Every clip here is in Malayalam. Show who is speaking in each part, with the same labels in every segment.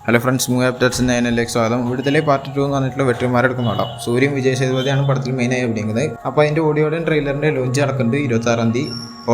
Speaker 1: ഹലോ ഫ്രണ്ട്സ്, മൂവി അപ്ഡേറ്റ്സ് എന്നതിലേക്ക് സ്വാഗതം. ഇവിടുത്തെ പാർട്ട് 2 എന്ന് പറഞ്ഞിട്ടുള്ള വെട്ടിമാരെടുക്കുന്ന പടം സൂര്യൻ വിജയ് സേതുപതിയാണ് പടത്തിൽ മെയിനായി അഭിനയിക്കുന്നത്. അപ്പോൾ അതിൻ്റെ ഓഡിയോയുടെയും ട്രെയിലറിൻ്റെ ലോഞ്ച് നടക്കുന്നുണ്ട് 26-ാം തീയതി.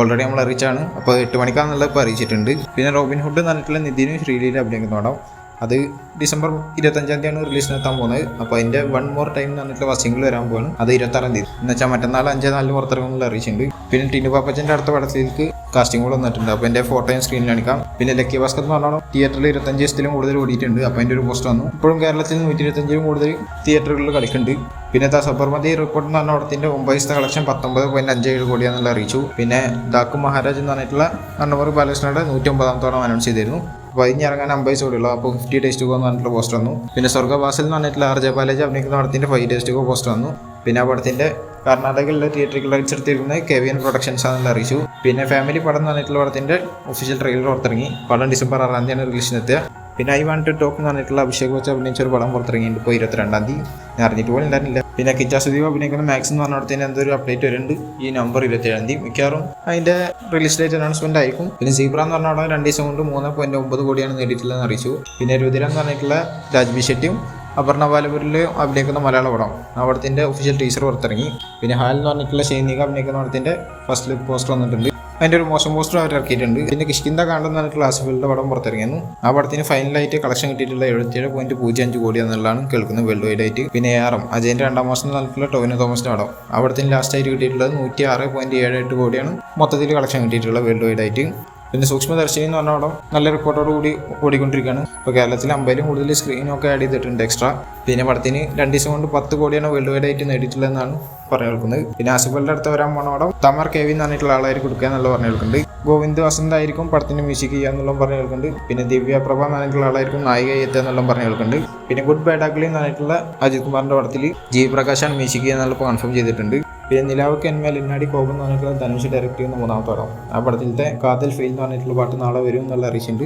Speaker 1: ഓൾറെഡി നമ്മൾ അറിയിച്ചാണ്. അപ്പോൾ 8 മണിക്കാണെന്നുള്ളത് ഇപ്പോൾ അറിയിച്ചിട്ടുണ്ട്. പിന്നെ റോബിൻ ഹുഡ് എന്ന് പറഞ്ഞിട്ടുള്ള നിതിനും ശ്രീലീല അഭിനയിക്കുന്ന പടം അത് ഡിസംബർ 25-ാം തീയതിയാണ് റിലീസിനെത്താൻ പോകുന്നത്. അപ്പോൾ അതിൻ്റെ വൺ മോർ ടൈം എന്ന് പറഞ്ഞിട്ടുള്ള ഫസ്റ്റിംഗിൽ വരാൻ പോകുന്നത് അത് 26-ാം തീയതി എന്ന് വെച്ചാൽ മറ്റന്നാൾ 5-4 പുറത്തിറങ്ങുന്നുള്ള അറിയിച്ചിട്ടുണ്ട്. പിന്നെ ടിനു പാപ്പച്ചൻ്റെ അടുത്ത പടത്തിലേക്ക് കാസ്റ്റിംഗ് കൂടെ വന്നിട്ടുണ്ട്. അപ്പോൾ എൻ്റെ ഫോട്ടോയും സ്ക്രീനിൽ കാണിക്കാം. പിന്നെ ലക്കി ഭാസ്കർ എന്ന് പറഞ്ഞാൽ തിയേറ്ററിൽ 25 ദിവസത്തിലും കൂടുതൽ ഓടിയിട്ടുണ്ട്. അപ്പോൾ അതിൻ്റെ ഒരു പോസ്റ്റ് വന്നു. ഇപ്പോഴും കേരളത്തിൽ 125-ലും കൂടുതൽ തിയേറ്ററുകളിൽ കളിക്കുന്നുണ്ട്. പിന്നെ സബർമതി റിപ്പോർട്ട് എന്ന് പറഞ്ഞ പടത്തിൻ്റെ 9 ദിവസത്തെ കളക്ഷൻ 19.57 കോടിയാണെന്നുള്ള അറിയിച്ചു. പിന്നെ ദാക്കു മഹാരാജ് എന്ന് പറഞ്ഞിട്ടുള്ള അണ്ണമൂർ ബാലകൃഷ്ണയുടെ 109-ാമത്തോളം അനൗൺസ് ചെയ്തിരുന്നു. അപ്പോൾ അതിന് ഇറങ്ങാൻ 50 കോടിയുള്ളൂ. അപ്പോൾ 50 days to go എന്ന് പറഞ്ഞിട്ടുള്ള പോസ്റ്റർ വന്നു. പിന്നെ സ്വർഗ്ഗവാസൽ എന്ന് പറഞ്ഞിട്ടുള്ള RJ ബാലാജി അഭിനയിക്കുന്ന പടത്തിൻ്റെ 5 days to go പോസ്റ്റർ വന്നു. പിന്നെ ആ പടത്തിൻ്റെ കർണാടകയിലെ തിയേറ്ററിൽ റൈറ്റ്സ് എടുത്തിരിക്കുന്നത് KVN പ്രൊഡക്ഷൻസ് ആണെന്ന് അറിയിച്ചു. പിന്നെ ഫാമിലി പടം എന്ന് പറഞ്ഞിട്ടുള്ള പടത്തിൻ്റെ ഒഫീഷ്യൽ ട്രെയിലർ പുറത്തിറങ്ങി. പടം ഡിസംബർ 6-ാം തീയതിയാണ് റിലീസിനെത്തുക. പിന്നെ ഐ വാണ്ട് ടു ടോക്ക് എന്ന് പറഞ്ഞിട്ടുള്ള അഭിഷേക് ബച്ചൻ അഭിനയിച്ച ഒരു പടം പുറത്തിറങ്ങിയിട്ടുണ്ട് ഇപ്പോൾ 22-ാം തീയതി. ഞാൻ അറിഞ്ഞിട്ട് പോലും ഉണ്ടായിരുന്നില്ല. പിന്നെ കിച്ച സുദീപ് അഭിനയിക്കുന്ന മാക്സ് എന്ന് പറഞ്ഞ പടത്തിൻ്റെ എന്തൊരു അപ്ഡേറ്റ് വരുന്നുണ്ട് ഈ നവംബർ 27-ാം തീയതി. മിക്കവാറും അതിൻ്റെ റിലീസ് ഡേറ്റ് അനൗൺസ്മെന്റ് ആയിരിക്കും. പിന്നെ സീബ്ര എന്ന് പറഞ്ഞ പടം 2 ദിവസം കൊണ്ട് 3.9 കോടിയാണ് നേടിയിട്ടുള്ളതെന്ന് അറിയിച്ചു. പിന്നെ രുതിര എന്ന് പറഞ്ഞിട്ടുള്ള രാജ്ബി ഷെട്ടിയും അപർണ ബാലപുരിൽ അഭിനയിക്കുന്ന മലയാള പടം ആ പടത്തിൻ്റെ ഒഫീഷ്യൽ ടീസർ പുറത്തിറങ്ങി. പിന്നെ ഹാൽ എന്ന് പറഞ്ഞിട്ടുള്ള ഷൈനിക അഭിനയിക്കുന്ന പടത്തിൻ്റെ ഫസ്റ്റ് ലുക്ക് പോസ്റ്റർ വന്നിട്ടുണ്ട്. അതിൻ്റെ ഒരു മോശം പോസ്റ്റർ അവർ ഇറക്കിയിട്ടുണ്ട്. പിന്നെ കിഷ്കിന്ദ കാണ്ടെന്ന് പറഞ്ഞിട്ടുള്ള ആസിഫിയുടെ പടം പുറത്തിറങ്ങിയിരുന്നു. ആ പടത്തിന് ഫൈനലായിട്ട് കളക്ഷൻ കിട്ടിയിട്ടുള്ള 77.05 കോടി എന്നുള്ളതാണ് കേൾക്കുന്നത് വേൾഡ് വൈഡ് ആയിട്ട്. പിന്നെ ARM അജയൻ്റെ 2-ാം മാസം നടന്നിട്ടുള്ള ടോവിനോ തോമസിൻ്റെ പടം ആ പടത്തിന് ലാസ്റ്റ് ആയിട്ട് കിട്ടിയിട്ടുള്ളത് 106.78 കോടിയാണ് മൊത്തത്തിൽ കളക്ഷൻ കിട്ടിയിട്ടുള്ളത് വേൾഡ് വൈഡ് ആയിട്ട്. പിന്നെ സൂക്ഷ്മദർശിനി എന്ന് പറഞ്ഞ പടം നല്ല റിപ്പോർട്ടോട് കൂടി ഓടിക്കൊണ്ടിരിക്കുകയാണ്. ഇപ്പോൾ കേരളത്തിൽ 50-ലും കൂടുതൽ സ്ക്രീനൊക്കെ ആഡ് ചെയ്തിട്ടുണ്ട് എക്സ്ട്രാ. പിന്നെ പടത്തിന് 2 ദിവസം കൊണ്ട് 10 കോടിയാണ് വേൾഡ് വൈഡ് ആയിട്ട് നേടിയിട്ടുള്ളതെന്നാണ് പറഞ്ഞു കേൾക്കുന്നത്. പിന്നെ ആസിഫലിൻ്റെ അടുത്ത് വരാൻ പോണ പടം തമർ KV എന്ന് പറഞ്ഞിട്ടുള്ള ആളായിരിക്കും കൊടുക്കുക എന്നുള്ള പറഞ്ഞു കേൾക്കുന്നുണ്ട്. ഗോവിന്ദ് വസന്ത് ആയിരിക്കും പടത്തിന് മ്യൂസിക് ചെയ്യുക എന്നുള്ളതും പറഞ്ഞു കേൾക്കുന്നുണ്ട്. പിന്നെ ദിവ്യ പ്രഭ എന്ന് പറഞ്ഞിട്ടുള്ള ആളായിരിക്കും നായികയായി എത്തുക എന്നുള്ളതും പറഞ്ഞു കേൾക്കുന്നുണ്ട്. പിന്നെ ഗുഡ് ബാഡ് അഗ്ലി എന്ന് പറഞ്ഞിട്ടുള്ള അജിത് കുമാറിൻ്റെ പടത്തിൽ ജയപ്രകാശാണ് മ്യൂസിക് ചെയ്യുക എന്നുള്ള കൺഫേം ചെയ്തിട്ടുണ്ട്. പിന്നെ നിലാവക്ക് എന്മേൽ ഇന്നാടി കോപം എന്ന് പറഞ്ഞിട്ടുള്ള ധനുഷ് ഡയറക്റ്റ് ചെയ്യുന്ന 3-ാമത്തെ പടം ആ പടത്തിലത്തെ കാതൽ ഫെയിൽ എന്ന് പറഞ്ഞിട്ടുള്ള പാട്ട് നാളെ വരും എന്നുള്ള അറിയിച്ചിട്ടുണ്ട്.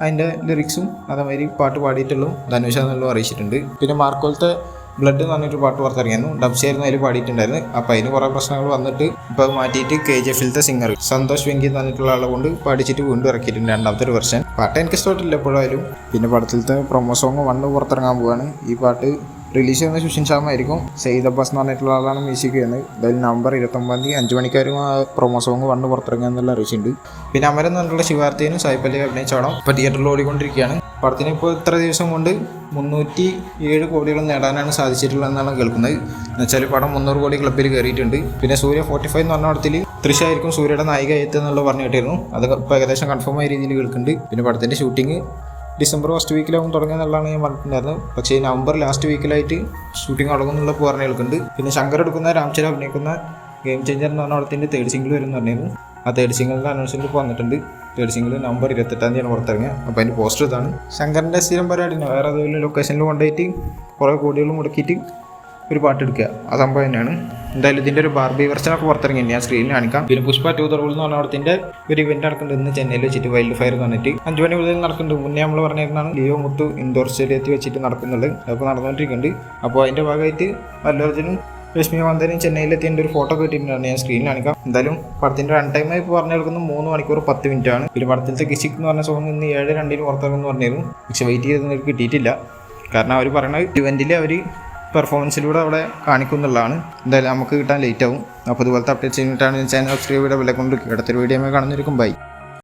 Speaker 1: അതിൻ്റെ ലിറിക്സും അതേമാതിരി പാട്ട് പാടിയിട്ടുള്ളൂ ധനുഷ എന്നുള്ളത് അറിയിച്ചിട്ടുണ്ട്. പിന്നെ മാർക്കോലത്തെ ബ്ലഡ് എന്ന് പറഞ്ഞിട്ട് പാട്ട് പുറത്തിറങ്ങിയിരുന്നു. ഡബ്സായിരുന്നു അതിൽ പാടിയിട്ടുണ്ടായിരുന്നു. അപ്പോൾ അതിന് കുറേ പ്രശ്നങ്ങൾ വന്നിട്ട് ഇപ്പോൾ അത് മാറ്റിയിട്ട് KGF-ലെ സിംഗർ സന്തോഷ് വെങ്കി എന്ന് പറഞ്ഞിട്ടുള്ള ആളെ കൊണ്ട് പാടിച്ചിട്ട് വീണ്ടും ഇറക്കിയിട്ടുണ്ട് 2-ാമത്തെ ഒരു വെർഷൻ. പാട്ട് എനിക്ക് ഇഷ്ടപ്പെട്ടില്ല എപ്പോഴായാലും. പിന്നെ പടത്തിലത്തെ പ്രൊമോ സോങ് 1 പുറത്തിറങ്ങാൻ പോവുകയാണ്. ഈ പാട്ട് റിലീസ് ചെയ്യുന്ന സുഷിൻ ഷാമ ആയിരിക്കും. സെയ്ദ് അബ്ബാസ് എന്ന് പറഞ്ഞിട്ടുള്ള ആളാണ് മ്യൂസിക് ചെയ്യുന്നത്. അതിൽ നവംബർ 29-ാം തീയതി 5 മണിക്കാരും ആ പ്രൊമോ സോങ് 1 പുറത്തിറങ്ങുക എന്നുള്ള അറിയിച്ചിട്ടുണ്ട്. പിന്നെ അമരൻ എന്ന് പറഞ്ഞിട്ടുള്ള ശിവാർത്തിനും സായിപ്പല്ലി അഭിനയിച്ച പടം ഇപ്പോൾ തിയേറ്ററിൽ ഓടിക്കൊണ്ടിരിക്കുകയാണ്. പടത്തിന് ഇപ്പോൾ ഇത്ര ദിവസം കൊണ്ട് 307 കോടികളും നേടാനാണ് സാധിച്ചിട്ടുള്ളതെന്നാണ് കേൾക്കുന്നത്. എന്നുവെച്ചാൽ പടം 300 കോടി ക്ലബ്ബിൽ കയറിയിട്ടുണ്ട്. പിന്നെ സൂര്യ 45 എന്ന് പറഞ്ഞ പടത്തിൽ തൃശ ആയിരിക്കും സൂര്യയുടെ നായിക എത്തുക പറഞ്ഞു കേട്ടിരുന്നു. അത് ഇപ്പോൾ ഏകദേശം കൺഫേം ആയ രീതിയിൽ കേൾക്കുന്നുണ്ട്. പിന്നെ പടത്തിൻ്റെ ഷൂട്ടിങ് ഡിസംബർ ഫസ്റ്റ് വീക്കിലാവും തുടങ്ങിയെന്നുള്ളതാണ് ഞാൻ പറഞ്ഞിട്ടുണ്ടായിരുന്നത്. പക്ഷേ നവംബർ ലാസ്റ്റ് വീക്കിലായിട്ട് ഷൂട്ടിംഗ് തുടങ്ങുന്നുള്ള പറഞ്ഞു കേൾക്കുന്നുണ്ട്. പിന്നെ ശങ്കർ എടുക്കുന്ന രാംചരൻ അഭിനയിക്കുന്ന ഗെയിം ചേഞ്ചർ എന്ന് പറഞ്ഞ പടത്തിൻ്റെ 3rd സിംഗിൾ വരും എന്ന് പറഞ്ഞിരുന്നു. ആ 3rd സിംഗിളിൻ്റെ അനൗൺസ്മെന്റ് ഇപ്പോൾ വന്നിട്ടുണ്ട്. 3rd സിംഗിൾ നവംബർ 28-ാം തീയതിയാണ് പുറത്തിറങ്ങിയത്. അപ്പോൾ അതിൻ്റെ പോസ്റ്റർ ഇതാണ്. ശങ്കറിൻ്റെ സ്ഥിരം പരിപാടിയാണ്. വേറെ അതുപോലെ ലൊക്കേഷനിൽ കൊണ്ടുപോയിട്ട് കുറേ കോടികൾ മുടക്കിയിട്ട് ഒരു പാട്ടെടുക്കുക. ആ സംഭവം തന്നെയാണ്. എന്തായാലും ഇതിൻ്റെ ഒരു ബാർബി വെർഷനൊക്കെ പുറത്തിറങ്ങി ഞാൻ സ്ക്രീനിൽ കാണിക്കാം. പിന്നെ പുഷ്പ 2 The Rule എന്ന് പറഞ്ഞ പടത്തിൻ്റെ ഒരു ഇവന്റ് നടക്കുന്നുണ്ട് ഇന്ന് ചെന്നൈയിൽ വെച്ചിട്ട്. വൈൽഡ് ഫയർ എന്ന് പറഞ്ഞിട്ട് 5 മണി മുതൽ നടക്കുന്നുണ്ട്. മുന്നേ നമ്മൾ പറഞ്ഞിരുന്നാണ് ലിയോ മുത്തു ഇൻഡോർ സ്റ്റേഡിയത്തിൽ വെച്ചിട്ട് നടക്കുന്നുള്ളത്. അപ്പോൾ നടന്നുകൊണ്ടിരിക്കുന്നുണ്ട്. അപ്പോൾ അതിൻ്റെ ഭാഗമായിട്ട് അല്ലു അർജുനും രശ്മി മന്ദനും ചെന്നൈയിലെത്തിയതിൻ്റെ ഒരു ഫോട്ടോ കിട്ടിയിട്ടുണ്ടാണ്. ഞാൻ സ്ക്രീനിൽ കാണിക്കാം. എന്തായാലും പടത്തിൻ്റെ റൺ ടൈം ഇപ്പോൾ പറഞ്ഞു കേൾക്കുന്നത് 3 മണിക്കൂർ 10 മിനിറ്റാണ്. പിന്നെ പടത്തിലത്തെ കിസിക് എന്ന് പറഞ്ഞ സോങ് ഇന്ന് 7:02 പുറത്തിറങ്ങുമെന്ന് പറഞ്ഞിരുന്നു. പക്ഷെ വെയിറ്റ് ചെയ്ത് കിട്ടിയിട്ടില്ല. കാരണം അവർ പറയുന്നത് ഇവൻറ്റിൽ അവർ പെർഫോമൻസിലൂടെ അവിടെ കാണിക്കുന്നുള്ളതാണ്. എന്തായാലും നമുക്ക് കിട്ടാൻ ലേറ്റ് ആവും. അപ്പോൾ ഇതുപോലത്തെ അപ്ഡേറ്റ്സ് ചെയ്തിട്ടാണ് ചാനൽ സബ്സ്ക്രൈബ് ചെയ്ത വില കൊണ്ട് അടുത്തൊരു വീഡിയോ കാണുന്നവർക്കും ബൈ.